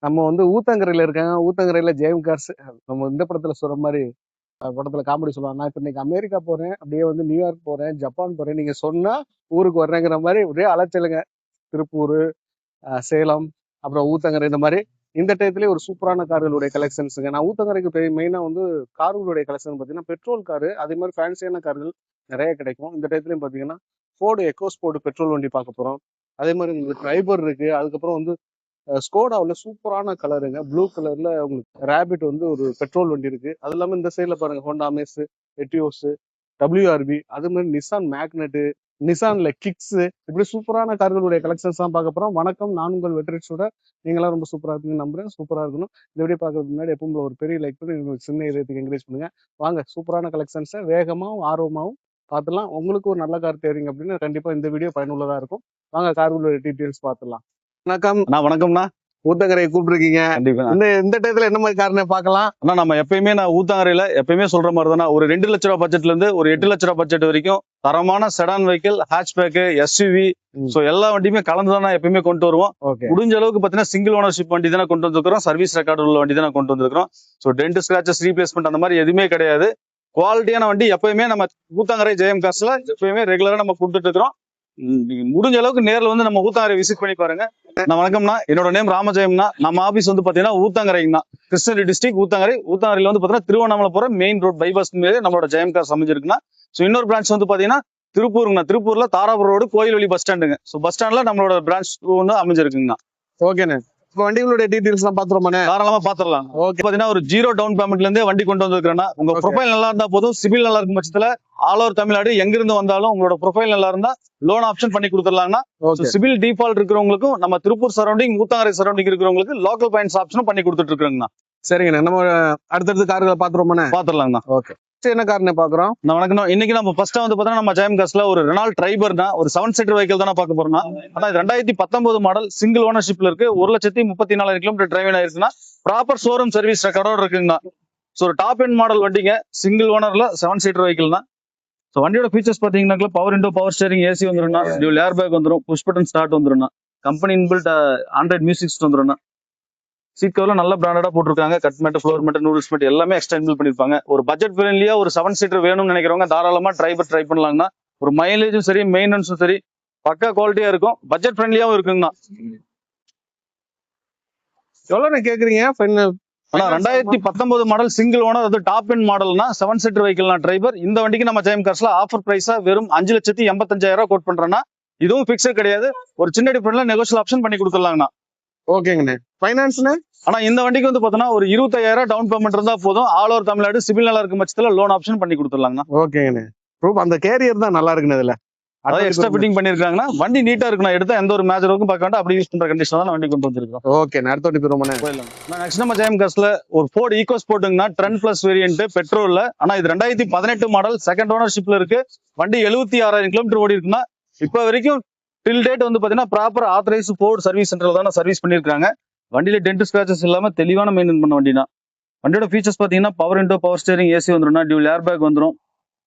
நம்ம வந்து ஊத்தங்கரையில இருக்காங்க. ஊத்தங்கரையில ஜெயம் கார்ஸ். நம்ம இந்த படத்துல சொல்ற மாதிரி படத்துல காமெடி சொல்லுவாங்க. நான் இப்ப இன்னைக்கு அமெரிக்கா போறேன், அப்படியே வந்து நியூயார்க் போறேன், ஜப்பான் போறேன். நீங்க சொன்னா ஊருக்கு வர்றேங்கிற மாதிரி ஒரே அலைச்சலுங்க. திருப்பூர், சேலம், அப்புறம் ஊத்தங்கரை இந்த மாதிரி இந்த டயத்துலயே ஒரு சூப்பரான கார்களுடைய கலெக்ஷன்ஸுங்க. நான் ஊத்தங்கரைக்கு போய் மெயினா வந்து கார்களுடைய கலெக்ஷன் பார்த்தீங்கன்னா பெட்ரோல் காரு, அதே மாதிரி ஃபேன்சியான கார்கள் நிறைய கிடைக்கும். இந்த டயத்துலயும் பார்த்தீங்கன்னா ஃபோர்டு எக்கோஸ்போர்ட் பெட்ரோல் வண்டி பார்க்க போறோம். அதே மாதிரி உங்களுக்கு ட்ரைபர் இருக்கு. அதுக்கப்புறம் வந்து ஸ்கோடாவில் சூப்பரான கலருங்க. ப்ளூ கலர்ல உங்களுக்கு ரேபிட் வந்து ஒரு பெட்ரோல் வண்டி இருக்கு. அது இல்லாமல் இந்த சைடில் பாருங்க ஹோண்டா அமேஸ், எட்டியோஸ், WRV, அது மாதிரி நிசான் மேக்னெட்டு, நிசான்ல கிக்ஸ், இப்படி சூப்பரான கார்களுடைய கலெக்ஷன்ஸ் தான் பார்க்க போறோம். வணக்கம், நான் உங்கள் வெற்றிச்சோட. நீங்களாம் ரொம்ப சூப்பரா இருப்பீங்கன்னு நம்புறேன். சூப்பரா இருக்கணும். இந்த வீடியோ பார்க்கறதுக்கு முன்னாடி எப்பவும் ஒரு பெரிய லைக் பண்ணி உங்களுக்கு சின்ன இதயத்துக்கு என்கரேஜ் பண்ணுங்க. வாங்க சூப்பரான கலெக்ஷன்ஸை வேகமாகவும் ஆர்வமாகவும் பார்த்துலாம். உங்களுக்கு ஒரு நல்ல கார் தேர்றீங்க அப்படின்னு கண்டிப்பா இந்த வீடியோ பயனுள்ளதா இருக்கும். வாங்க கார்களுடைய டீட்டெயில்ஸ் பார்த்துலாம். வணக்கம். வணக்கம்ண்ணா. ஊத்தங்கரையை கூப்பிட்டுருக்கீங்க. கண்டிப்பா. இந்த டயத்துல என்ன மாதிரி காரணம் பார்க்கலாம்? ஆனா நம்ம எப்பயுமே நான் ஊத்தங்கரையில எப்பயுமே சொல்ற மாதிரி தானே, ஒரு 2 லட்ச ரூபாய் பட்ஜெட்ல இருந்து ஒரு 8 லட்ச ரூபாய் பட்ஜெட் வரைக்கும் தரமான sedan vehicle, hatchback, SUV, so எல்லா வண்டியுமே கலந்து தானே எப்பயுமே கொண்டு வருவோம். முடிஞ்ச அளவுக்கு பாத்தீங்கன்னா சிங்கிள் ஓனர்ஷிப் வண்டி தானே கொண்டு வந்திருக்கிறோம். சர்வீஸ் ரெக்கார்டு உள்ள வண்டி தானே கொண்டு வந்திருக்கிறோம். சோ டென்ட் ஸ்கிராச்சஸ் ரீப்ளேஸ்மெண்ட் அந்த மாதிரி எதுவுமே கிடையாது. குவாலிட்டியான வண்டி எப்பயுமே நம்ம ஊத்தங்கரை ஜெயம் காசுல எப்பயுமே ரெகுலரா நம்ம கொடுத்துட்டு இருக்கிறோம். முடிஞ்ச அளவுக்கு நேரில் வந்து நம்ம ஊத்தங்கரை விசிட் பண்ணி பாருங்க. நான் வணக்கம்னா, என்னோட நேம் ராமஜெயம்னா. நம்ம ஆபீஸ் வந்து பாத்தீங்கன்னா ஊத்தங்கரைங்கண்ணா, கிருஷ்ணகிரி டிஸ்ட்ரிக்ட் ஊத்தங்கரை. ஊத்தங்கரையில வந்து பாத்தீங்கன்னா திருவண்ணாமலை போற மெயின் ரோட் பைபாஸ் நம்மளோட ஜெயம் கார்ஸ் அமைஞ்சிருக்குன்னா. ஸோ இன்னொரு பிரான்ச் வந்து பாத்தீங்கன்னா திருப்பூருங்கண்ணா. திருப்பூர்ல Dharapuram road Kovilveli bus ஸ்டாண்டுங்க. So bus ஸ்டாண்ட்ல நம்மளோட பிரான்ச் வந்து அமைஞ்சிருக்குங்கண்ணா. ஓகேண்ணே. இப்போ வண்டிகளுடைய டீடைல்ஸ் எல்லாம் பாத்துருமாண்ணே? தாராளமா பாத்துரலாம். ஓகே. பாத்தீங்கன்னா ஒரு 0 டவுன் பேமெண்ட்ல இருந்தே வண்டி கொண்டு வந்திருக்கிறேன்னா, உங்க ப்ரொஃபைல் நல்லா இருந்தா போதும். சிபில் நல்லா இருக்கும் பட்சத்துல ஆல் ஓவர் தமிழ்நாடு எங்க இருந்து வந்தாலும் உங்களோட ப்ரொஃபைல் நல்லா இருந்தா லோன் ஆப்ஷன் பண்ணி கொடுத்துடலாம்னா. சிபில் டிஃபால்ட் இருக்கிறவங்களுக்கும் நம்ம திருப்பூர் சரௌண்டிங், ஊத்தங்கரை சரௌண்டிங் இருக்கிறவங்களுக்கு லோக்கல் பாயிண்ட்ஸ் ஆப்ஷனும் பண்ணி கொடுத்துட்டு இருக்காங்கண்ணா. சரிங்கண்ணா. நம்ம அடுத்தடுத்து கார்களை பாத்துருவோமாண்ணே? பாத்துரலாங்கண்ணா. ஓகே. என்ன கார்னே பாக்குறோம்? வணக்கம். இன்னைக்கு நம்ம ஃபர்ஸ்ட் வந்து பாத்தீங்கன்னா நம்ம ஜெயம் கார்ஸ்ல ஒரு ரெனால்ட் ட்ரைபர்னா ஒரு 7 சீட்டர் வெஹிக்கிள் தானே பார்க்க போறோம்னா. ஆனா இது 2019 மாடல், சிங்கிள் ஓனர்ஷிப்ல இருக்கு. 1,34,000 கிலோமீட்டர் டிரைவ் ஆயிருக்குன்னா, ப்ராப்பர் ஷோரூம் சர்வீஸ் ரெக்கார்டோட இருக்குங்கண்ணா. ஸோ ஒரு டாப் எண்ட் மாடல் வண்டிங்க, சிங்கிள் ஓனர்ல 7 சீட்டர் வெஹிக்கிள்னா. ஸோ வண்டியோட ஃபீச்சர்ஸ் பாத்தீங்கன்னா power window, power steering, AC வந்துரும்னா, டியூல் ஏர் பேக் வந்துடும், புஷ் பட்டன் ஸ்டார்ட் வந்துரும்னா, company inbuilt Android music system வந்துரும்னா. சீட் கவர்ல நல்ல பிராண்டடா போட்டிருக்காங்க. Cut mat, floor mat, noodles mat எல்லாமே எக்ஸ்ட்ரா இன்பில்ட் பண்ணிருப்பாங்க. ஒரு பட்ஜெட் ஃப்ரெண்ட்லியா ஒரு 7 சீட்டர் வேணும்னு நினைக்கிறவங்க தாராளமா ட்ரை பண்ணலாம்னா. ஒரு மைலேஜும் சரி, மெயின்டெனன்ஸும் சரி பக்கா குவாலிட்டியா இருக்கும். பட்ஜெட் ஃப்ரெண்ட்லியாவும் இருக்குங்கண்ணா. எவ்வளவு கேக்குறீங்க? 2019 மாடல் சிங்கிள் ஓனர், அது டாப் எண்ட் மாடல்னா 7 சீட்டர் வெஹிக்கிள்னா டிரைவர். இந்த வண்டிக்கு நம்ம ஜெயம் கார்ஸ்ல ஆஃபர் பிரைஸா வெறும் 5,85,000 கோட் பண்றோம்னா. இதுவும் பிக்ஸட் கிடையாது. ஒரு சின்ன டிஃபரெண்ட்ல நெகோஷியல் ஆப்ஷன் பண்ணி கொடுத்துடலாங்கண்ணா. ஓகேங்கண்ணே. ஃபைனான்ஸ்ண்ணே? ஆனா இந்த வண்டிக்கு வந்து பாத்தீங்கன்னா ஒரு 25,000 டவுன் பேமெண்ட் இருந்தா போதும். ஆல் ஓவர் தமிழ்நாடு சிபில் நல்லா இருக்கும் பட்சத்துல லோன் ஆப்ஷன் பண்ணி கொடுத்துடலாங்கண்ணா. ஓகேங்கண்ணே. அந்த கேரியர் தான் நல்லா இருக்குண்ணே. இதுல அதாவது எக்ஸ்ட்ரா ஃபிட்டிங் பண்ணிருக்காங்கன்னா வண்டி நீட்டா இருக்குண்ணா. எடுத்தா எந்த ஒரு மேஜர் ஒர்க்கும் பார்க்க வேண்டாம். அப்படி யூஸ் பண்ற கண்டிஷன் தான் வண்டி கொண்டு வந்திருக்கோம். ஓகே. அடுத்த வண்டி போறோம்ண்ணே. நெக்ஸ்ட் நம்ம ஜெயம் கார்ஸ்ல ஒரு ஃபோர்ட் ஈகோஸ்போர்ட்னா ட்ரெண்ட் பிளஸ் வேரியன்ட் பெட்ரோல்ல. ஆனா இது 2018 மாடல், செகண்ட் ஓனர்ஷிப்ல இருக்கு. வண்டி 76,000 கிலோமீட்டர் ஓடி இருக்குன்னா. இப்ப வரைக்கும் டில் டேட் வந்து பாத்தீங்கன்னா ப்ராப்பர் ஆத்தரைஸ் ஃபோர்ட் சர்வீஸ் சென்டர்ல தானே சர்வீஸ் பண்ணிருக்காங்க. வண்டியில டென்ட் ஸ்கிராச்சஸ் இல்லாம தெளிவான மெயின்டைன் பண்ண வண்டினா. வண்டியோட ஃபீச்சர்ஸ் பாத்தீங்கன்னா power window, power steering, AC வந்துடும், டியூல் ஏர் பேக் வந்துடும்.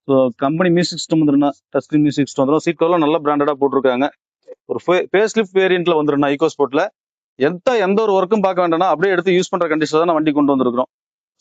ஸோ கம்பெனி மியூசிக் சிஸ்டம் வந்துடும், டச் ஸ்கிரீன் மியூசிக் சிஸ்டம் வந்துடும். சீட் கவர்லாம் நல்ல பிராண்டடா போட்டிருக்காங்க. ஒரு ஃபேஸ் லிஃப்ட் வேரியன்ட்ல வந்துடும் ஈகோஸ்போர்ட்ல. எந்த ஒரு ஒர்க்கும் பார்க்க வேண்டாம்னா அப்படியே எடுத்து யூஸ் பண்ற கண்டிஷன் தான் வண்டி கொண்டு வந்திருக்கிறோம்.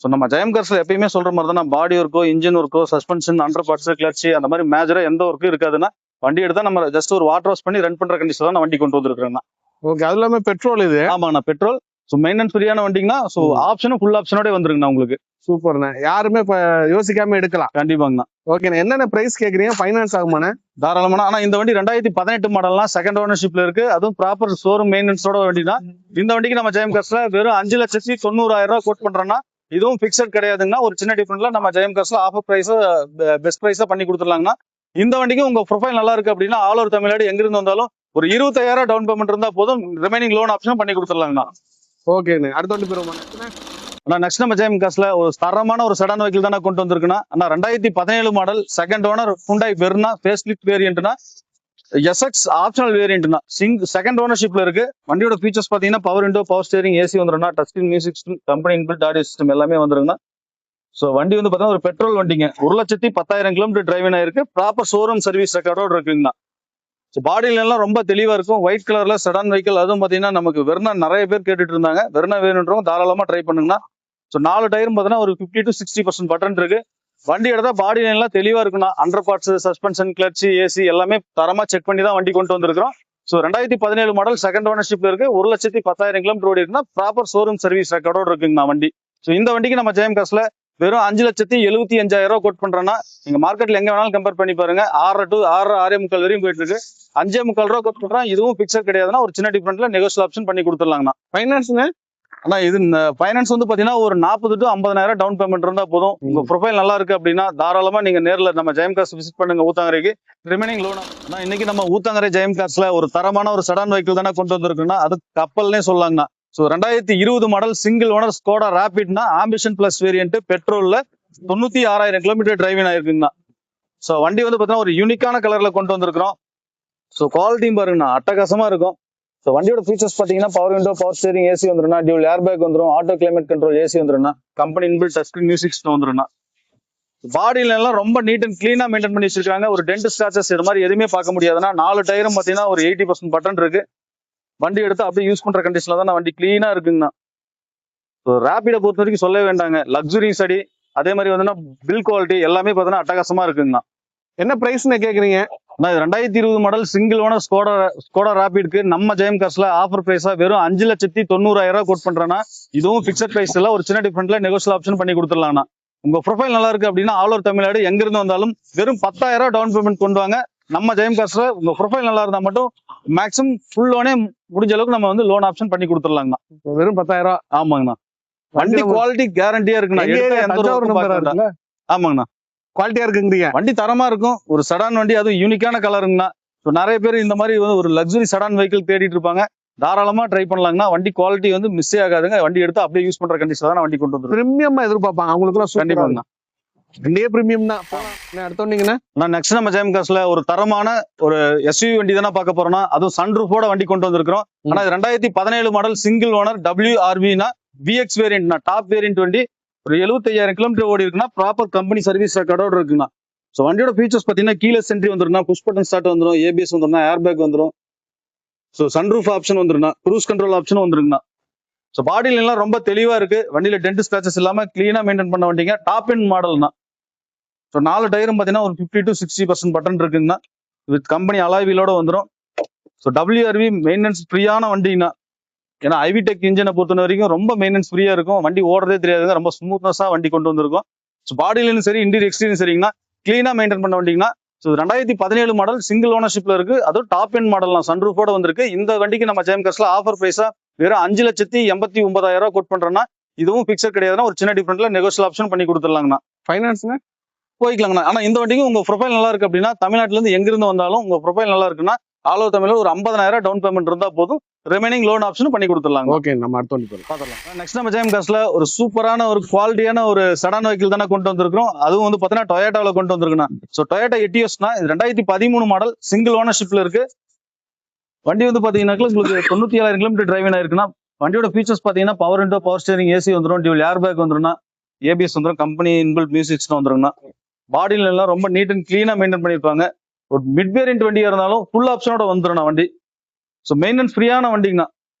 ஸோ நம்ம ஜெயம் கார்ஸ்ல எப்பயுமே சொல்ற மாதிரி தான் பாடி ஒர்க்கோ, இன்ஜின் ஒர்க்கோ, சஸ்பென்ஷன், அண்டர் பார்ட்ஸ், கிளட்ச் அந்த மாதிரி மேஜரா எந்த ஒர்க்கும் இருக்காதுன்னா. வண்டி எடுத்தா நம்ம ஜஸ்ட் ஒரு வாட்டர் வாஷ் பண்ணி ரன் பண்ற கண்டிஷன் தான் வண்டி கொண்டு வந்திருக்கிறேன். ஓகே. அது இல்லாம பெட்ரோல் இது? ஆமாண்ணா, பெட்ரோல். ஸோ மெயின்டெனன்ஸ் ஃப்ரீயான வண்டிங்கன்னா. ஸோ ஆப்ஷனும் ஃபுல் ஆப்ஷனோட வந்துருங்கண்ணா உங்களுக்கு. சூப்பர்ண்ணா. யாருமே இப்ப யோசிக்காம எடுக்கலாம். கண்டிப்பாங்கண்ணா. ஓகேண்ணா. என்னென்ன பிரைஸ் கேக்குறீங்க? ஃபைனான்ஸ் ஆகுமாண்ணே? தாராளமான. ஆனா இந்த வண்டி 2018 மாடல்னா செகண்ட் ஓனர்ஷிப்ல இருக்கு. அதுவும் ப்ராப்பர் ஷோரூம் மெயின்டெனன்ஸோட வண்டினா. இந்த வண்டிக்கு நம்ம ஜெயம் கார்ஸ்ல வெறும் 5,90,000 கோட் பண்றோம்னா. இதுவும் பிக்சட் கிடையாதுங்கன்னா. ஒரு சின்ன டிஃபரெண்ட்ல நம்ம ஜெயம் கார்ஸ்ல ஆஃபர் பிரைஸ் பெஸ்ட் பிரைஸா பண்ணி கொடுத்துடலாங்கன்னா. இந்த வண்டிக்கு உங்க ப்ரொஃபைல் நல்லா இருக்கு அப்படின்னா ஆல் ஓவர் தமிழ்நாடு எங்க இருந்து வந்தாலும் ஒரு 25,000 டவுன் பேமெண்ட் இருந்தா போதும். ரிமைனிங் லோன் ஆப்ஷன் பண்ணி கொடுத்துடலாங்கண்ணா. ஓகேண்ணே. அடுத்த வண்டி போறோம். நெக்ஸ்ட் நம்ம ஜெயம் கார்ஸ்ல ஒரு தரமான ஒரு செடான் வெஹிக்கிள் தானே கொண்டு வந்திருக்குன்னா. ஆனா 2017 model, second owner, Hyundai Verna, face lift வேரியன்ட்னா, SX ஆப்ஷனல் வேரியன்ட்னா, செகண்ட் ஓனர்ஷிப்ல இருக்கு. வண்டியோட ஃபீச்சர்ஸ் பாத்தீங்கன்னா power window, power steering, AC வந்துரும்னா, touch screen music system, company inbuilt audio system எல்லாமே வந்துருங்கண்ணா. ஸோ வண்டி வந்து பாத்தீங்கன்னா ஒரு பெட்ரோல் வண்டிங்க. 1,10,000 கிலோமீட்டர் டிரைவ் ஆயிருக்கு. ப்ராப்பர் ஷோரூம் சர்வீஸ் ரெக்கார்டோட இருக்குங்கண்ணா. ஸோ பாடியில எல்லாம் ரொம்ப தெளிவா இருக்கும். ஒயிட் கலர்ல செடான் வெஹிக்கிள், அதுவும் பாத்தீங்கன்னா நமக்கு வெர்னா நிறைய பேர் கேட்டுட்டு இருந்தாங்க. வெர்னா வேணுன்றவங்க தாராளமா ட்ரை பண்ணுங்கன்னா. ஸோ 4 டயரும் பாத்தீங்கன்னா ஒரு 50 to 60% பட்டன் இருக்கு. வண்டி எடுத்தா பாடி லைன் எல்லாம் தெளிவா இருக்குண்ணா. Under parts, suspension, clutch, AC எல்லாமே தரமா செக் பண்ணி தான் வண்டி கொண்டு வந்திருக்கிறோம். ஸோ 2017 மாடல் செகண்ட் ஓனர்ஷிப்ல இருக்கு. 1,10,000 கிலோமீட்டர் ஓடி இருக்குன்னா ப்ராப்பர் ஷோரூம் சர்வீஸ் ரெக்கார்டோட இருக்குங்கண்ணா வண்டி. ஸோ இந்த வண்டிக்கு நம்ம ஜெயம் காசுல வெறும் 5,75,000 கோட் பண்றோம்னா, நீங்க மார்க்கெட்ல எங்க வேணாலும் கம்பேர் பண்ணி பாருங்க. 6 to 6.5 வரையும் போயிட்டு இருக்கு. 5,75,000 கோட் பண்றோம். இதுவும் பிக்சர் கிடையாதுன்னா ஒரு சின்ன டிஃபரெண்ட்ல நெகோஷியல் ஆப்ஷன் பண்ணி கொடுத்துடலாங்கண்ணா. ஃபைனான்ஸ்ங்க? ஆனா இது ஃபைனான்ஸ் வந்து பாத்தீங்கன்னா ஒரு 40 to 50,000 டவுன் பேமெண்ட் இருந்தா போதும். உங்க ப்ரொஃபைல் நல்லா இருக்கு அப்படின்னா தாராளமா நீங்க நேர்ல நம்ம ஜெயம் கார்ஸ் விசிட் பண்ணுங்க ஊத்தாங்கரைக்கு. ரிமைனிங் லோன் இன்னைக்கு நம்ம ஊத்தாங்கரை ஜெயம் கார்ஸ்ல ஒரு தரமான ஒரு செடான் வெஹிக்கிள் தானே கொண்டு வந்திருக்குன்னா அது கப்பல்னே சொல்லலாங்கண்ணா. So 2020 model single owner Skoda ராபிட்னா ஆம்பிஷன் பிளஸ் வேரியன்ட் பெட்ரோல்ல 96,000 கிலோமீட்டர் டிரைவிங் ஆயிருக்குங்கண்ணா. ஸோ வண்டி வந்து பாத்தீங்கன்னா ஒரு யூனிக்கான கலர்ல கொண்டு வந்திருக்கிறோம். ஸோ குவாலிட்டியும் பாருங்கண்ணா அட்டகாசமா இருக்கும். ஸோ வண்டியோட ஃபீச்சர்ஸ் பார்த்தீங்கன்னா power window, power steering, AC வந்துரும்னா, டியூல் ஏர் பேக் வந்துடும், ஆட்டோ கிளைமேட் கண்ட்ரோல் ஏசி வந்துரும்னா, company inbuilt touch screen music system வந்துரும்னா. பாடியில எல்லாம் ரொம்ப நீட் அண்ட் கிளீனா மெயின்டைன் பண்ணி வச்சிருக்காங்க. ஒரு டென்ட் ஸ்கிராச்சஸ் இது மாதிரி எதுவுமே பார்க்க முடியாதுன்னா 4 டயரும் பார்த்தீங்கன்னா ஒரு 80% பட்டன் இருக்கு. வண்டி எடுத்து அப்படியே யூஸ் பண்ற கண்டிஷன்ல தான் வண்டி கிளீனா இருக்குங்கண்ணா. ஸோ ரேபிடை பொறுத்த வரைக்கும் சொல்லவே வேண்டாங்க. லக்ஸுரி ஸ்டடி அதே மாதிரி வந்து பில் குவாலிட்டி எல்லாமே பார்த்தீங்கன்னா அட்டகாசமா இருக்குங்கண்ணா. என்ன பிரைஸ்ன்னு கேக்குறீங்க? 2020 மாடல் சிங்கிள் ஓனர் ஸ்கோடா ராபிட்க்கு நம்ம ஜெயம் கார்ஸ்ல ஆஃபர் பிரைஸா வெறும் 5,90,000 கோட் பண்றேன்னா, இதுவும் பிக்சட் பிரைஸ் இல்ல, ஒரு சின்ன டிஃபரெண்ட்ல நெகோஷியல் ஆப்ஷன் பண்ணி கொடுத்துடலாம்னா. உங்க ப்ரொஃபைல் நல்லா இருக்கு அப்படின்னா ஆல் ஓவர் தமிழ்நாடு எங்க இருந்து வந்தாலும் வெறும் 10,000 டவுன் பேமெண்ட் கொண்டு வாங்க. நம்ம ஜெயம் கார்ஸ்ல உங்க ப்ரொஃபைல் நல்லா இருந்தா மட்டும் மேக்ஸிமம் ஃபுல் லோனே முடிஞ்ச அளவுக்கு நம்ம வந்து லோன் ஆப்ஷன் பண்ணி கொடுத்துடலாங்கண்ணா. வெறும் 10,000? ஆமாங்கண்ணா. வண்டி குவாலிட்டி கேரண்டியா இருக்குண்ணா. ஆமாங்கண்ணா. குவாலிட்டியா இருக்குங்கிறீங்க? வண்டி தரமா இருக்கும். ஒரு செடான் வண்டி, அதுவும் யூனிக்கான கலருங்கண்ணா. நிறைய பேர் இந்த மாதிரி ஒரு லக்ஸுரி செடான் வெஹிக்கிள் தேடிட்டு இருப்பாங்க. தாராளமா ட்ரை பண்ணலாங்கண்ணா. வண்டி குவாலிட்டி வந்து மிஸ் ஆகாதுங்க. வண்டி எடுத்து அப்படியே யூஸ் பண்ற கண்டிஷன் தான் வண்டி கொண்டு வந்து பிரீமியமா எதிர்பார்ப்பாங்க அவங்களுக்கு. கண்டிப்பாங்கண்ணா. வண்டியே பிரீமியம் தான். அடுத்தோன்னீங்கன்னா நான் நெக்ஸ்ட் நம்ம ஜெயம் கார்ஸ்ல ஒரு தரமான ஒரு எஸ்யூவி வண்டி தானே பார்க்க போறோம்னா, அதுவும் சன்ரூஃபோட வண்டி கொண்டு வந்திருக்கிறோம். ஆனா இது 2017 மாடல் சிங்கிள் ஓனர் WRV-னா VX வேரியன்ட்னா டாப் வேரியன்ட் வண்டி. ஒரு 75,000 கிலோமீட்டர் ஓடி இருக்குன்னா ப்ராப்பர் கம்பெனி சர்வீஸ் ரெக்கார்டோட இருக்குண்ணா. ஸோ வண்டியோட ஃபீச்சர்ஸ் பார்த்தீங்கன்னா கீழே சென்ட்ரி வந்துருன்னா, புஷ் பட்டன் ஸ்டார்ட் வந்துடும், ஏபிஎஸ் வந்துடும், ஏர் பேக் வந்துடும். ஸோ சன்ரூஃப் ஆப்ஷன் வந்துருண்ணா, க்ரூஸ் கண்ட்ரோல் ஆப்ஷனும் வந்துருங்கண்ணா. ஸோ பாடியில எல்லாம் ரொம்ப தெளிவா இருக்கு. வண்டியில டென்ட் ஸ்கிராச்சஸ் இல்லாம கிளீனா மெயின்டைன் பண்ண வண்டிங்க. டாப் எண்ட் மாடல்னா. ஸோ 4 டயரும் பார்த்தீங்கன்னா ஒரு 50 to 60% பட்டன் இருக்குங்கண்ணா. வித் கம்பெனி அலாய் வீலோட வந்துடும். ஸோ WRV மெயின்டெனன்ஸ் ஃப்ரீயான வண்டிங்கண்ணா. ஏன்னா ஐவிடெக் இன்ஜினை பொறுத்த வரைக்கும் ரொம்ப மெயின்டெனன்ஸ் ஃப்ரீயா இருக்கும். வண்டி ஓடுறதே தெரியாதுங்க. ரொம்ப ஸ்மூத்னஸா வண்டி கொண்டு வந்திருக்கும். ஸோ பாடியிலும் சரி இன்டீரியர் எக்ஸ்டீரியர் சரிங்கண்ணா கிளீனா மெயின்டைன் பண்ண வண்டிங்கன்னா. ஸோ 2017 மாடல் சிங்கிள் ஓனர்ஷிப்ல இருக்கு. அதுவும் டாப் எண்ட் மாடல் சன்ரூஃபோட வந்திருக்கு. இந்த வண்டிக்கு நம்ம ஜெயம் கார்ஸ்ல ஆஃபர் பிரைஸா வெறும் 5,89,000 கோட் பண்றோம்னா, இதுவும் பிக்சர் கிடையாதுன்னா ஒரு சின்ன டிஃபரெண்ட்ல நெகோஷியல் ஆப்ஷன் பண்ணி கொடுத்துடலாங்கண்ணா. ஃபைனான்ஸ்ங்க போய்க்கலாங்கண்ணா. ஆனா இந்த வண்டிக்கு உங்க ப்ரொஃபைல் நல்லா இருக்கு அப்படின்னா, தமிழ்நாட்டுல இருந்து எங்க இருந்து வந்தாலும் உங்க ப்ரொஃபைல் நல்லா இருக்குன்னா ஆல் ஓவர் தமிழ்ல ஒரு 50,000 டவுன் பேமெண்ட் இருந்தா போதும். ரிமைனிங் லோன் ஆப்ஷன் பண்ணி கொடுத்துடலாம். ஓகே, நம்ம அடுத்த வண்டி பார்த்துடலாம். நெக்ஸ்ட் நம்ம ஜெயம் கார்ஸ்ல ஒரு சூப்பரான ஒரு குவாலிட்டியான ஒரு செடான் வெஹிக்கிள் தானே கொண்டு வந்திருக்கிறோம். அதுவும் வந்து பாத்தீங்கன்னா டொயோட்டால கொண்டு வந்திருக்குண்ணா. ஸோ டொயோட்டா எட்டியோஸ்னா 2013 மாடல் சிங்கிள் ஓனர்ஷிப்ல இருக்கு. வண்டி வந்து பாத்தீங்கன்னா உங்களுக்கு 97,000 கிலோமீட்டர் டிரைவிங் ஆயிருக்குன்னா. வண்டியோட ஃபீச்சர்ஸ் பாத்தீங்கன்னா power window, power steering, AC வந்துடும், டியூல் ஏர் பேக் வந்துடும்னா, ஏபிஎஸ் வந்துடும், கம்பெனி இன்பில்ட் மியூசிக் சிஸ்டம் வந்துருங்கண்ணா. பாடியில எல்லாம் ரொம்ப நீட் அண்ட் கிளீனா மெயின்டைன் பண்ணிருப்பாங்க. ஒரு மிட் வேரியன்ட் வண்டியா இருந்தாலும் ஃபுல் ஆப்ஷனோட வந்துடும் வண்டி. ஸோ மெயின்டெனன்ஸ் ஃப்ரீயான வண்டிங்கண்ணா.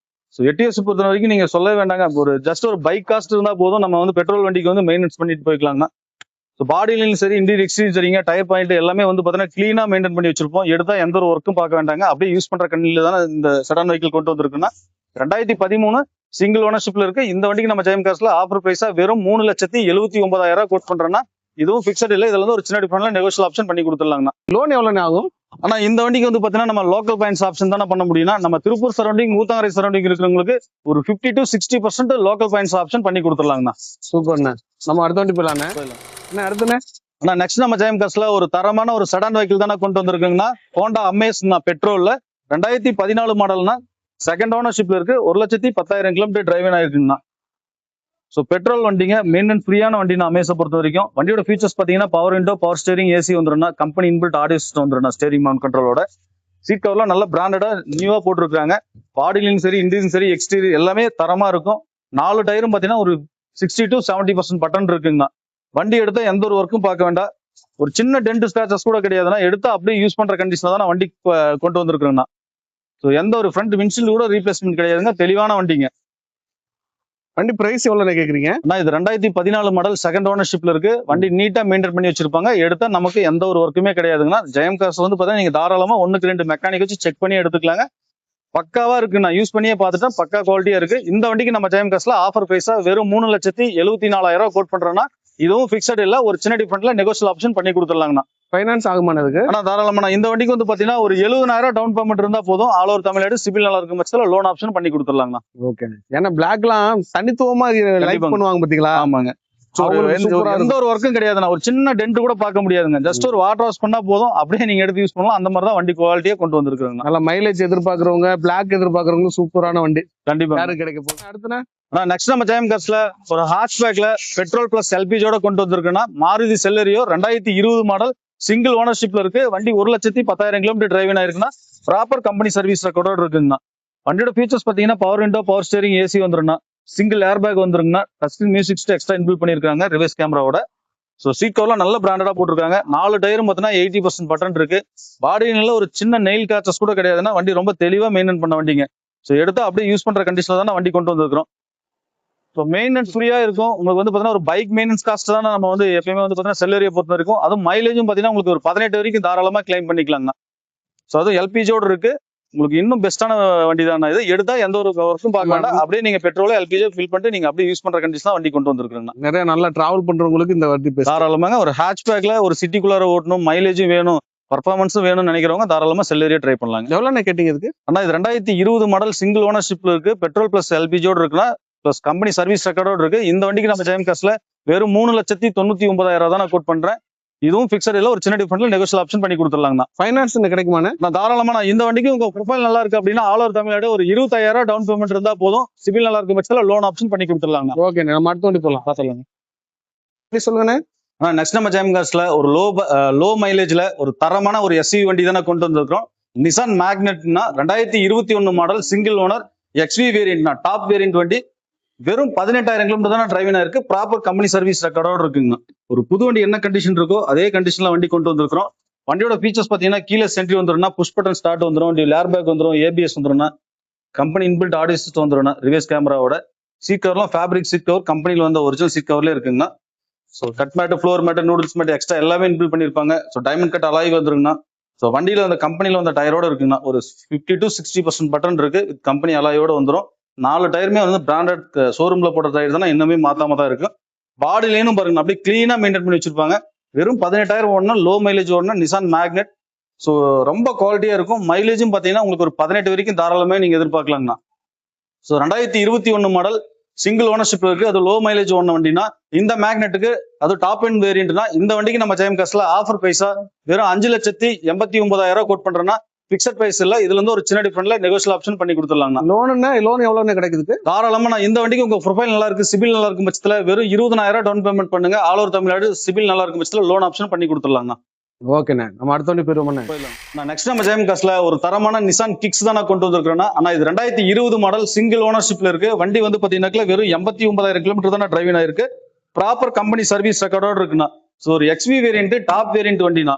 ஸோ எட்டிஎஸ் பொறுத்த வரைக்கும் நீங்க சொல்லவே வேண்டாங்க. ஒரு ஜஸ்ட் ஒரு பைக் காஸ்ட் இருந்தா போதும், நம்ம வந்து பெட்ரோல் வண்டிக்கு வந்து மெயின்டெனன்ஸ் பண்ணிட்டு போய்க்கலாங்கண்ணா. ஸோ பாடியிலும் சரி இன்டீரியர் எக்ஸ்டீரியர் சரிங்க, டயர் பாயிண்ட் எல்லாமே வந்து பாத்தீங்கன்னா கிளீனா மெயின்டைன் பண்ணி வச்சிருப்போம். எடுத்தா எந்த ஒரு ஒர்க்கும் பார்க்க வேண்டாங்க. அப்படியே யூஸ் பண்ற கண்ணில தானே இந்த செடான் வெஹிக்கிள் கொண்டு வந்திருக்குன்னா. 2013 சிங்கிள் ஓனர்ஷிப்ல இருக்கு. இந்த வண்டிக்கு நம்ம ஜெயம் கார்ஸ்ல ஆஃபர் பிரைஸா வெறும் 3,79,000 கோட் பண்றோம்னா, இதுவும் பிக்சட் இல்ல. இதுல வந்து ஒரு சின்ன டிஃபரெண்ட்ல நெகோஷியல் ஆப்ஷன் பண்ணி கொடுத்துடலாங்கண்ணா. லோன் எவ்வளவு ஆகும்? ஆனா இந்த வண்டிக்கு வந்து பாத்தீங்கன்னா நம்ம லோக்கல் பாயிண்ட்ஸ் ஆப்ஷன் தானே பண்ண முடியும்னா, நம்ம திருப்பூர் சரௌண்டிங், ஊத்தங்கரை சரௌண்டிங் இருக்கிறவங்களுக்கு ஒரு 50 to 60% லோக்கல் பாயிண்ட்ஸ் ஆப்ஷன் பண்ணி கொடுத்துடலாங்கண்ணா. சூப்பர்ண்ணா. நம்ம அடுத்த வண்டி போயிடலாண்ணே. என்ன அடுத்துண்ணே? ஆனா நெக்ஸ்ட் நம்ம ஜெயம் கார்ஸ்ல ஒரு தரமான ஒரு செடான் வெஹிக்கிள் தானே கொண்டு வந்திருக்குங்கன்னா, ஹோண்டா அமேஸ்னா பெட்ரோல்ல 2014 மாடல்னா செகண்ட் ஓனர்ஷிப்ல இருக்கு. 1,10,000 கிலோமீட்டர் டிரைவிங் ஆயிருக்குங்கண்ணா. ஸோ பெட்ரோல் வண்டிங்க மெயின்டெனன்ஸ் ஃப்ரீயான வண்டினா அமேஸை பொறுத்த வரைக்கும். வண்டியோட ஃபீச்சர்ஸ் பார்த்தீங்கன்னா power window, power steering, AC வந்துடும்னா, கம்பெனி இன்பில்ட் ஆடியோ சிஸ்டம் வந்துடும்னா, ஸ்டேரிங் மவுண்ட் கண்ட்ரோலோட. சீட் கவர்லாம் நல்ல பிராண்டடா நியூவா போட்டிருக்காங்க. பாடியிலும் சரி இன்டீரியரும் சரி எக்ஸ்டீரியர் எல்லாமே தரமா இருக்கும். 4 டயரும் பார்த்தீங்கன்னா ஒரு 60 to 70% பட்டன் இருக்குங்கண்ணா. வண்டி எடுத்தா எந்த ஒரு ஒர்க்கும் பார்க்க வேண்டாம். ஒரு சின்ன டென்ட் ஸ்கிராச்சஸ் கூட கிடையாதுன்னா எடுத்து அப்படியே யூஸ் பண்ற கண்டிஷன்ல தான் வண்டி கொண்டு வந்திருக்கிறேங்கண்ணா. ஸோ எந்த ஒரு ஃப்ரண்ட் விண்ட்ஷீல்டு கூட ரீப்ளேஸ்மெண்ட் கிடையாதுங்க, தெளிவான வண்டிங்க. வண்டி பிரைஸ் எவ்வளவு கேக்குறீங்க? ஆனா இது 2014 மாடல் செகண்ட் ஓனர்ஷிப்ல இருக்கு. வண்டி நீட்டா மெயின்டைன் பண்ணி வச்சிருப்பாங்க. எடுத்தா நமக்கு எந்த ஒரு ஒர்க்குமே கிடையாதுங்கன்னா. ஜெயம் கார்ஸ் வந்து பாத்தீங்கன்னா நீங்க தாராளமா 1க்கு 2 மெக்கானிக் வச்சு செக் பண்ணி எடுத்துக்கலாங்க. பக்காவா இருக்கு, நான் யூஸ் பண்ணியே பார்த்துட்டேன், பக்கா குவாலிட்டியா இருக்கு. இந்த வண்டிக்கு நம்ம ஜெயம் கார்ஸ்ல ஆஃபர் பிரைஸா வெறும் 3,74,000 கோட் பண்றோம்னா இதுவும் பிக்சட் இல்ல, ஒரு சின்ன டிஃபரெண்ட்ல நெகோஷியல் ஆப்ஷன் பண்ணி கொடுத்துடலாங்கண்ணா. ஃபைனான்ஸ் ஆகுமானதுக்கு? ஆனா தாராளமா இந்த வண்டிக்கு வந்து பாத்தீங்கன்னா ஒரு 70,000 டவுன் பேமெண்ட் இருந்தா போதும். ஆல் ஓவர் தமிழ்நாடு சிபில் நல்லா இருக்கும் பட்சத்துல லோன் ஆப்ஷன் பண்ணி கொடுத்துடலாங்கண்ணா. ஓகே. ஏன்னா பிளாக்லாம் தனித்துவமா லைக் பண்ணுவாங்க பாத்தீங்களா? ஆமாங்க. எந்த ஒரு ஒர்க்கும் கிடையாதுண்ணா. ஒரு சின்ன டென்ட் கூட பார்க்க முடியாதுங்க. ஜஸ்ட் ஒரு வாட்டர் வாஷ் பண்ணா போதும், அப்படியே நீங்க எடுத்து யூஸ் பண்ணலாம். அந்த மாதிரி தான் வண்டி குவாலிட்டியா கொண்டு வந்திருக்காங்க. நல்ல மைலேஜ் எதிர்பார்க்கறவங்க, பிளாக் எதிர்பார்க்கறவங்க சூப்பரான வண்டி கண்டிப்பா யாரு கிடைக்க போகுது. அடுத்துனா நெக்ஸ்ட் நம்ம ஜெயம் கார்ஸ்ல ஒரு ஹாட்ச்பேக்ல பெட்ரோல் பிளஸ் எல்பிஜியோட கொண்டு வந்திருக்குன்னா மாருதி செல்லரியோ 2020 மாடல் சிங்கிள் ஓனர்ஷிப்ல இருக்கு. வண்டி 1,10,000 கிலோமீட்டர் டிரைவிங் ஆயிருக்குன்னா ப்ராப்பர் கம்பெனி சர்வீஸ் ரெக்கார்டோட இருக்குங்கண்ணா. வண்டியோட ஃபீச்சர்ஸ் பாத்தீங்கன்னா power window, power steering, AC வந்துருன்னா, சிங்கிள் ஏர் பேக் வந்துருங்கண்ணா, touch screen music system extra inbuilt பண்ணிருக்காங்க ரிவர்ஸ் கேமராவோட. ஸோ சீட் கவர்லாம் நல்ல பிராண்டடா போட்டிருக்காங்க. 4 டயரும் பார்த்தீங்கன்னா 80% பட்டன் இருக்கு. பாடியில ஒரு சின்ன நெயில் காச்சஸ் கூட கிடையாதுன்னா வண்டி ரொம்ப தெளிவா மெயின்டைன் பண்ண வண்டிங்க. ஸோ எடுத்து அப்படியே யூஸ் பண்ற கண்டிஷன்ல தான் வண்டி கொண்டு வந்திருக்கிறோம். ஸோ மெயின்டெனன்ஸ் ஃப்ரீயா இருக்கும். உங்களுக்கு வந்து பாத்தீங்கன்னா ஒரு பைக் மெயின்டெனன்ஸ் காஸ்ட் தான் நம்ம வந்து எப்பயுமே வந்து பாத்தீங்கன்னா செல்லரியை பொறுத்த வரைக்கும். அதுவும் மைலேஜும் பாத்தீங்கன்னா உங்களுக்கு ஒரு 18 வரைக்கும் தாராளமா கிளைம் பண்ணிக்கலாங்க. ஸோ அதுவும் எல்பிஜியோட இருக்கு. உங்களுக்கு இன்னும் பெஸ்டான வண்டி தான் இது. எடுத்தா எந்த ஒரு ஒர்க்கும் பார்க்க வேண்டாம், அப்படியே நீங்க பெட்ரோல் எல்பிஜி ஃபில் பண்ணிட்டு நீங்க அப்படியே யூஸ் பண்ற கண்டிஷன் தான் வண்டி கொண்டு வந்திருக்காங்க. நிறைய நல்லா டிராவல் பண்றவங்களுக்கு இந்த வண்டி தாராளமாக ஒரு ஹேட்ச்பேக்ல ஒரு சிட்டிக்குள்ளார ஓட்டணும், மைலேஜும் வேணும், பர்ஃபார்மன்ஸும் வேணும்னு நினைக்கிறவங்க தாராளமா செல்லரியா ட்ரை பண்ணலாங்க. எவ்வளவு கேட்டீங்க இதுக்கு? ஆனா இது 2020 மாடல் சிங்கிள் ஓனர்ஷிப்ல இருக்கு. பெட்ரோல் பிளஸ் எல்பிஜியோட இருக்குன்னா பிளஸ் கம்பெனி சர்வீஸ் ரெக்கார்டோட இருக்கு. இந்த வண்டிக்கு நம்ம ஜெயம் கார்ஸ்ல வெறும் 3,99,000 தான் நான் கோட் பண்றேன். இதுவும் பிக்சட் இல்ல, ஒரு சின்ன டிஃபரெண்ட்ல நெகோஷியல் ஆப்ஷன் பண்ணி கொடுத்துடலாங்கண்ணா. ஃபைனான்ஸ் கிடைக்குமாண்ணே? நான் தாராளமா இந்த வண்டிக்கு உங்க ப்ரொஃபைல் நல்லா இருக்கு அப்படின்னா ஆல் ஓவர் தமிழ்நாடு ஒரு 25,000 டவுன் பேமெண்ட் இருந்தா போதும். சிபில் நல்லா இருக்கும் பட்சத்துல லோன் ஆப்ஷன் பண்ணி கொடுத்துடலாங்க. ஓகே, நம்ம அடுத்த வண்டி போலாம். சொல்லுங்க சொல்லுங்கண்ணே. நெக்ஸ்ட் நம்ம ஜெயம் கார்ஸ்ல ஒரு லோ மைலேஜ்ல ஒரு தரமான ஒரு எஸ்யூவி வண்டி தானே கொண்டு வந்திருக்கிறோம். நிசான் மேக்னெட்னா 2021 மாடல் சிங்கிள் ஓனர் எக்ஸ்வி வேரியன்ட்னா டாப் வேரியன்ட் வண்டி. வெறும் 18,000 கிலோமீட்டர் தான் டிரைவிங் இருக்கு. ப்ராப்பர் கம்பெனி சர்வீஸ் ரெக்கார்டோட இருக்குங்க. ஒரு புது வண்டி என்ன கண்டிஷன் இருக்கோ அதே கண்டிஷன்ல வண்டி கொண்டு வந்திருக்கிறோம். வண்டியோட ஃபீச்சர்ஸ் பாத்தீங்கன்னா கீழே சென்ட்ரி வந்துரும்னா, புஷ் பட்டன் ஸ்டார்ட் வந்துடும், ஏர் பேக் வந்துடும், ஏபிஎஸ் வந்துடும், கம்பெனி இன்பில்ட் ஆடியோ சிஸ்டம் வந்துடும், ரிவர்ஸ் கேமராவோட. சீட் கவர்லாம் ஃபேப்ரிக் சீட் கவர், கம்பெனில வந்து ஒரிஜினல் சீட் கவர்ல இருக்குங்க. So cut mat, floor mat, noodles mat extra எல்லாமே இன்பில்ட் பண்ணிருப்பாங்க. ஸோ டைமண்ட் கட் அலாய் வந்துருங்கண்ணா. ஸோ வண்டியில அந்த கம்பெனில வந்த டயரோட இருக்குங்கண்ணா. ஒரு 50 to 60% பட்டன் இருக்கு. கம்பெனி அலாயோட வந்துடும். 4 டயருமே வந்து பிராண்டட் ஷோரூம்ல போட்ட டயர் தானே, இன்னுமே மாத்தாம தான் இருக்கு. பாடியிலேயும் பாருங்க அப்படியே கிளீனா மெயின்டைன் பண்ணி வச்சிருப்பாங்க. வெறும் 18,000 ஓடனா, லோ மைலேஜ் ஓடனா நிசான் மேக்னெட். ஸோ ரொம்ப குவாலிட்டியா இருக்கும். மைலேஜும் பாத்தீங்கன்னா உங்களுக்கு ஒரு 18 வரைக்கும் தாராளமே நீங்க எதிர்பார்க்கலாங்கண்ணா. ஸோ 2021 மாடல் சிங்கிள் ஓனர்ஷிப் இருக்கு. அது லோ மைலேஜ் ஓடின வண்டினா இந்த மேக்னெட்டுக்கு அது டாப் எண்ட் வேரியன்ட்னா இந்த வண்டிக்கு நம்ம ஜெயம் கார்ஸ்ல ஆஃபர் பிரைஸா வெறும் 5,89,000 கோட் பண்றோம்னா பிக்சட் பிரைஸ் இல்ல, இதுல இருந்து ஒரு சின்ன டிஃபரெண்ட்ல நெகோஷியல் ஆப்ஷன் பண்ணி கொடுத்துடலாங்க. லோன் எவ்வளவு கிடைக்குது? தாராளமா நான் இந்த வண்டிக்கு உங்க ப்ரொஃபைல் நல்லா இருக்கு, சிபில் நல்லா இருக்கும் பட்சத்துல வெறும் 20,000 டவுன் பேமெண்ட் பண்ணுங்க. ஆல் ஓவர் தமிழ்நாடு சிபில் நல்லா இருக்கும் பட்சத்துல லோன் ஆப்ஷன் பண்ணி கொடுத்துடலாங்க. ஓகேண்ணே, நம்ம அடுத்த வண்டி போயிருவோம். நான் நெக்ஸ்ட் நம்ம ஜெயம் கார்ஸ்ல ஒரு தரமான நிசான் கிக்ஸ் தான் நான் கொண்டு வந்திருக்கேன். ஆனா இது 2020 மாடல் சிங்கிள் ஓனர்ஷிப்ல இருக்கு. வண்டி வந்து பாத்தீங்கன்னா வெறும் 89,000 கிலோமீட்டர் தான் டிரைவிங் ஆயிருக்கு. ப்ராப்பர் கம்பெனி சர்வீஸ் ரெக்கார்டோட இருக்குண்ணா. ஸோ ஒரு எக்ஸ்வி வேரியன்ட் டாப் வேரியன்ட் வண்டினா.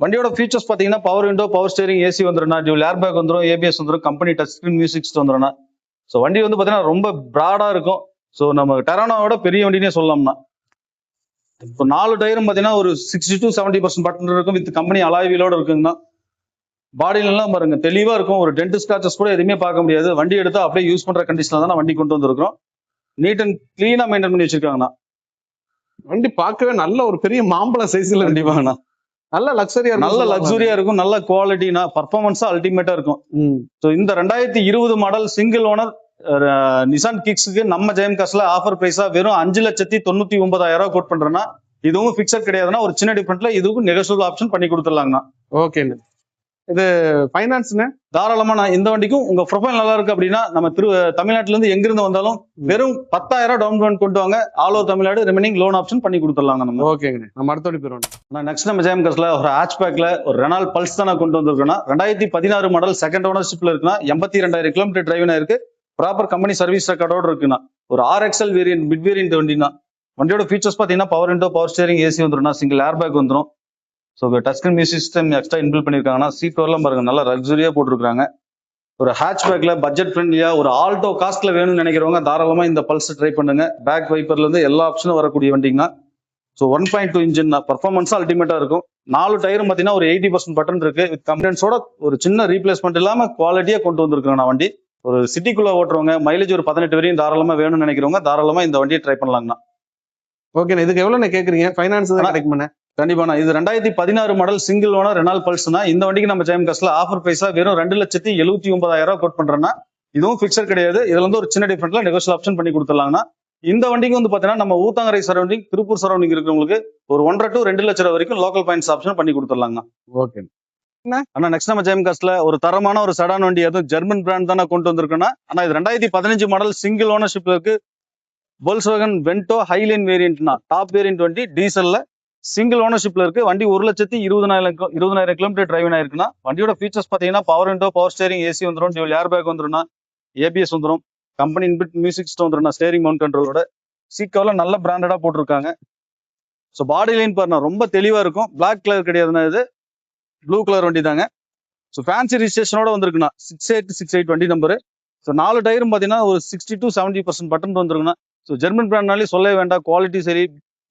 வண்டியோட ஃபீச்சர்ஸ் பாத்தீங்கன்னா power window, power steering, AC வந்துடும், டியூல் ஏர் பேக் வந்துடும், ஏபிஎஸ் வந்துடும், company touch screen music system வந்துடும். ஸோ வண்டி வந்து பாத்தீங்கன்னா ரொம்ப பிராடா இருக்கும். ஸோ நம்ம டெரானோவோட பெரிய வண்டினே சொல்லலாம்னா. இப்போ 4 டயரும் பாத்தீங்கன்னா ஒரு 60 to 70% பட்டன் இருக்கும். வித் கம்பெனி அலாய் வீலோட இருக்குங்கண்ணா. பாடியில எல்லாம் பாருங்க தெளிவா இருக்கும். ஒரு டென்ட் ஸ்கிராச்சஸ் கூட எதுவுமே பார்க்க முடியாது. வண்டி எடுத்தா அப்படியே யூஸ் பண்ற கண்டிஷன்ல தான் வண்டி கொண்டு வந்திருக்கிறோம். நீட் அண்ட் கிளீனா மெயின்டைன் பண்ணி வச்சிருக்காங்கண்ணா. வண்டி பார்க்கவே நல்ல ஒரு பெரிய மாம்பழ சைஸ்ல கண்டிப்பாங்கண்ணா. நல்ல லக்ஸரியா இருக்கும், நல்ல குவாலிட்டினா, பர்ஃபார்மன்ஸா அல்டிமேட்டா இருக்கும். ஸோ இந்த 2020 மாடல் சிங்கிள் ஓனர் நிசான் கிக்ஸுக்கு நம்ம ஜெயம் கார்ஸ்ல ஆஃபர் பிரைஸா வெறும் 5,99,000 கோட் பண்றேன்னா இதுவும் பிக்சட் கிடையாதுன்னா ஒரு சின்ன டிஃபரெண்ட்ல இதுவும் நெகோஷியபிள் ஆப்ஷன் பண்ணி கொடுத்துடலாங்கண்ணா. ஓகேண்ணா. இது ஃபைனான்ஸ்ண்ணே? தாராளமா நான் இந்த வண்டிக்கும் உங்க ப்ரொஃபைல் நல்லா இருக்கு அப்படின்னா நம்ம தமிழ்நாட்டுல இருந்து எங்கிருந்து வந்தாலும் வெறும் 10,000 டவுன் பேமெண்ட் கொண்டு வாங்க. All over Tamil Nadu remaining loan option பண்ணி கொடுத்துடலாங்க நம்ம. ஓகேங்க, நம்ம அடுத்த வண்டி போயிருவோம். நான் நெக்ஸ்ட் நம்ம ஜெயம் கார்ஸ்ல ஒரு ஹேட்ச்பேக்ல ஒரு ரெனால்ட் பல்ஸ் தான் நான் கொண்டு வந்திருக்கேன்னா 2016 மாடல் செகண்ட் ஓனர்ஷிப்ல இருக்குன்னா 82,000 கிலோமீட்டர் டிரைவிங் இருக்கு. ப்ராப்பர் கம்பெனி சர்வீஸ் ரெக்கார்டோட இருக்குன்னா ஒரு RXL வேரியன்ட் மிட் வேரியன்ட் வண்டினா வண்டியோட ஃபீச்சர்ஸ் பார்த்தீங்கன்னா power window, power steering, AC வந்துடும், சிங்கிள் ஏர் பேக் வந்துடும். So touch screen music system extra inbuilt பண்ணியிருக்காங்கன்னா சீட் கவர்லாம் பாருங்க நல்லா லக்ஸரியா போட்டிருக்காங்க. ஒரு ஹேட்ச் பேக்ல பட்ஜெட் ஃப்ரெண்ட்லியா ஒரு ஆல்டோ காஸ்ட்ல வேணும்னு நினைக்கிறவங்க தாராளமா இந்த பல்ஸ் ட்ரை பண்ணுங்க. பேக் வைப்பர்ல இருந்து எல்லா ஆப்ஷனும் வரக்கூடிய வண்டிங்க. ஸோ 1.2 இன்ஜின் பர்ஃபார்மன்ஸும் அல்டிமேட்டா இருக்கும். 4 டயரும் பார்த்தீங்கன்னா ஒரு 80% பட்டன் இருக்கு. வித் கம்பெனிஸோட ஒரு சின்ன ரீப்ளேஸ்மெண்ட் இல்லாம குவாலிட்டியா கொண்டு வந்திருக்காங்க வண்டி. ஒரு சிட்டிக்குள்ள ஓட்டுறவங்க மைலேஜ் ஒரு 18 வரையும் தாராளமா வேணும்னு நினைக்கிறவங்க தாராளமா இந்த வண்டியை ட்ரை பண்ணலாங்கண்ணா. ஓகேண்ணா, இதுக்கு எவ்வளவு கேக்குறீங்க? ஃபைனான்ஸ் தான் கிடைக்குமாண்ணே? கண்டிப்பாண்ணா. இது 2016 மாடல் சிங்கிள் ஓனர் ரெனால் பல்ஸ்னா இந்த வண்டிக்கு நம்ம ஜெயம் காஸ்ட்ல ஆஃபர் பிரைஸா வெறும் 2,79,000 கோட் பண்றேன்னா இதுவும் பிக்சர் கிடையாது. இதுல வந்து ஒரு சின்ன டிஃபரெண்ட்ல நெகோஷியல் ஆப்ஷன் பண்ணி கொடுத்துடலாங்கண்ணா. இந்த வண்டிக்கு வந்து பாத்தீங்கன்னா நம்ம ஊத்தங்கரை சரௌண்டிங், திருப்பூர் சரௌண்டிங் இருக்கிறவங்களுக்கு ஒரு 1.5 to 2 லட்சம் வரைக்கும் லோக்கல் பாயிண்ட்ஸ் ஆப்ஷன் பண்ணி கொடுத்துடலாங்கண்ணா. ஓகே. ஆனா நெக்ஸ்ட் நம்ம ஜெயம் காஸ்ட்ல ஒரு தரமான ஒரு சடான் வண்டி, அதுவும் ஜெர்மன் பிராண்ட் தானே கொண்டு வந்திருக்கோம்னா. ஆனா இது 2015 மாடல் சிங்கிள் ஓனர்ஷிப்ல இருக்கு. Volkswagen Vento ஹைலைன் வேரியன்ட்னா டாப் வேரியன்ட் வண்டி, டீசல்ல சிங்கிள் ஓனர்ஷிப்ல இருக்கு. வண்டி 1,20,000 கிலோமீட்டர் டிரைவ் ஆயிருக்குன்னா. வண்டியோட ஃபீச்சர்ஸ் பாத்தீங்கன்னா power window, power steering, AC வந்துடும், டியூல் ஏர் பேக் வந்துடும், ஏபிஎஸ் வந்துடும், கம்பெனி இன்பில்ட் மியூசிக் சிஸ்டம் வந்துடும், ஸ்டேரிங் மவுண்ட் கண்ட்ரோலோட. சீட் கவர்ல நல்ல பிராண்டடா போட்டிருக்காங்க. ஸோ பாடி லைன் பாருங்க ரொம்ப தெளிவா இருக்கும். பிளாக் கலர் கிடையாதுன்னா இது ப்ளூ கலர் வண்டி தாங்க. So fancy ரிஜிஸ்ட்ரேஷனோட வந்திருக்குண்ணா. 6868 வண்டி நம்பரு. ஸோ 4 டயரும் பார்த்தீங்கன்னா ஒரு 60 to 70% பட்டன் வந்துருக்குண்ணா. ஸோ ஜெர்மன் பிராண்ட்னாலே சொல்லவே வேண்டாம். குவாலிட்டி சரி,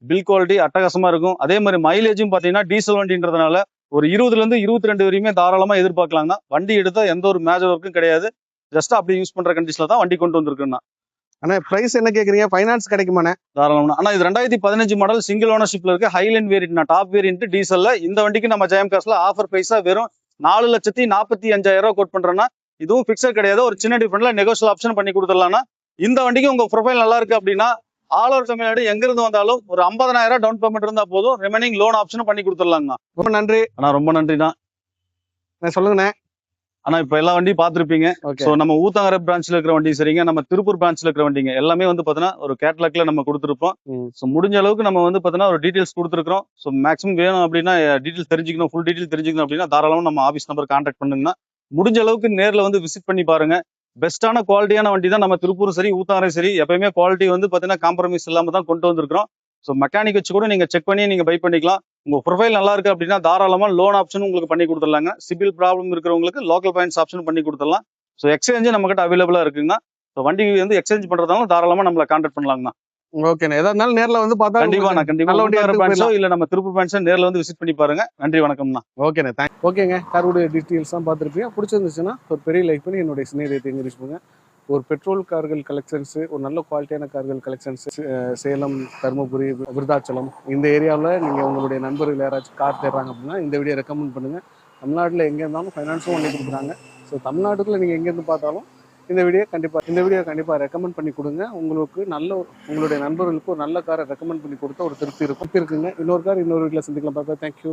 பில் குவாலிட்டி அட்டகாசமா இருக்கும். அதே மாதிரி மைலேஜும் பார்த்தீங்கன்னா டீசல் வண்டின்றதுனால ஒரு 20ல இருந்து 22 வரையுமே தாராளமா எதிர்பார்க்கலாங்கண்ணா. வண்டி எடுத்தா எந்த ஒரு மேஜர் ஒர்க்கும் கிடையாது. ஜஸ்ட் அப்படி யூஸ் பண்ற கண்டிஷன்ல தான் வண்டி கொண்டு வந்திருக்குண்ணா. ஆனா பிரைஸ் என்ன கேக்குறீங்க? ஃபைனான்ஸ் கிடைக்குமாண்ணே? தாராளமா. ஆனா இது 2015 மாடல் சிங்கிள் ஓனர்ஷிப்ல இருக்கு. ஹைலைன் வேரியன்ட், டாப் வேரியன்ட் டீசல்ல. இந்த வண்டிக்கு நம்ம ஜெயம் காஸ்ட்ல ஆஃபர் பிரைஸா வெறும் 4,45,000 கோட் பண்றோம்னா இதுவும் பிக்சர் கிடையாது. ஒரு சின்ன டிஃபரெண்ட்ல நெகோஷியல் ஆப்ஷன் பண்ணி கொடுத்துடலாம்னா. இந்த வண்டிக்கு உங்க ப்ரொஃபைல் நல்லா இருக்கு அப்படின்னா ஆல் ஓவர் தமிழ்நாடு எங்க இருந்து வந்தாலும் ஒரு 50,000 டவுன் பேமெண்ட் இருந்தா போதும். ரிமைனிங் லோன் ஆப்ஷனும் பண்ணி கொடுத்துடலாங்கண்ணா. ரொம்ப நன்றி. ஆனா ரொம்ப நன்றிண்ணா. சொல்லுங்கண்ணே. ஆனா இப்ப எல்லா வண்டியும் பாத்துருப்பீங்க. சோ நம்ம ஊத்தங்கரை பிரான்ச்ல இருக்கிற வண்டி சரிங்க, நம்ம திருப்பூர் பிரான்ச்ல இருக்கிற வண்டிங்க எல்லாமே வந்து பாத்தீங்கன்னா ஒரு கேட்டலாக்ல நம்ம கொடுத்துருப்போம். சோ முடிஞ்ச அளவுக்கு நம்ம வந்து பாத்தீங்கன்னா ஒரு டீடைல்ஸ் கொடுத்துருக்கோம். சோ மேக்ஸிமம் வேணும் அப்படின்னா டீடைல்ஸ் தெரிஞ்சுக்கணும், ஃபுல் டீடைல் தெரிஞ்சுக்கணும் அப்படின்னா தாராளமா நம்ம ஆஃபீஸ் நம்பர் கான்டாக்ட் பண்ணுங்கன்னா முடிஞ்ச அளவுக்கு நேர்ல வந்து விசிட் பண்ணி பாருங்க. பெஸ்டான குவாலிட்டியான வண்டி தான் நம்ம திருப்பூர் சரி ஊத்தங்கரை சரி எப்பயுமே குவாலிட்டி வந்து பாத்தீங்கன்னா காம்ப்ரமைஸ் இல்லாம தான் கொண்டு வந்திருக்கிறோம். ஸோ மெக்கானிக் வச்சு கூட நீங்க செக் பண்ணி நீங்க பை பண்ணிக்கலாம். உங்க ப்ரொஃபைல் நல்லா இருக்கு அப்படின்னா தாராளமா லோன் ஆப்ஷன் உங்களுக்கு பண்ணி கொடுத்துடலாங்க. சிபில் ப்ராப்ளம் இருக்கிறவங்களுக்கு லோக்கல் பாயிண்ட்ஸ் ஆப்ஷன் பண்ணி கொடுத்துடலாம். ஸோ எக்ஸ்சேஞ்சும் நம்ம கிட்ட அவைலபிளா இருக்குங்கண்ணா. ஸோ வண்டி வந்து எக்ஸ்சேஞ்ச் பண்றதாலும் தாராளமா நம்மளை கான்டாக்ட் பண்ணலாங்கண்ணா. ஓகேண்ணா, எதா இருந்தாலும் நேர்ல வந்து பார்த்தா கண்டிப்பா இல்ல நம்ம திருப்பூர் பிரான்ச்சோ நேர்ல வந்து விசிட் பண்ணி பாருங்க. நன்றி, வணக்கம்ண்ணா. ஓகேண்ணா, ஓகேங்க. காரோட டீட்டெயில்ஸ் தான் பார்த்துருப்பீங்க. பிடிச்சிருந்துச்சுன்னா ஒரு பெரிய லைக் பண்ணி என்னுடைய சிநேகிதத்தை என்கரேஜ் பண்ணுங்க. ஒரு பெட்ரோல் கார்கள் கலெக்ஷன்ஸு, ஒரு நல்ல குவாலிட்டியான கார்கள் கலெக்ஷன்ஸ் சேலம், தருமபுரி, விருதாச்சலம் இந்த ஏரியாவில் நீங்கள் உங்களுடைய நண்பர்கள் யாராச்சும் கார் தேடுறாங்க அப்படின்னா இந்த வீடியோ ரெக்கமெண்ட் பண்ணுங்கள். தமிழ்நாட்டில் எங்கே இருந்தாலும் ஃபைனான்ஸும் பண்ணி கொடுக்குறாங்க. ஸோ தமிழ்நாட்டுக்குள்ள நீங்கள் எங்கேருந்து பார்த்தாலும் இந்த வீடியோ கண்டிப்பாக ரெக்கமெண்ட் பண்ணி கொடுங்க. உங்களுக்கு உங்களுடைய நண்பர்களுக்கு ஒரு நல்ல காரை ரெக்கமெண்ட் பண்ணி கொடுத்தா ஒரு திருப்தி இருக்குங்க. இன்னொரு கார் இன்னொரு வீட்டில் சந்திக்கலாம். பாப்பா, தேங்க்யூ.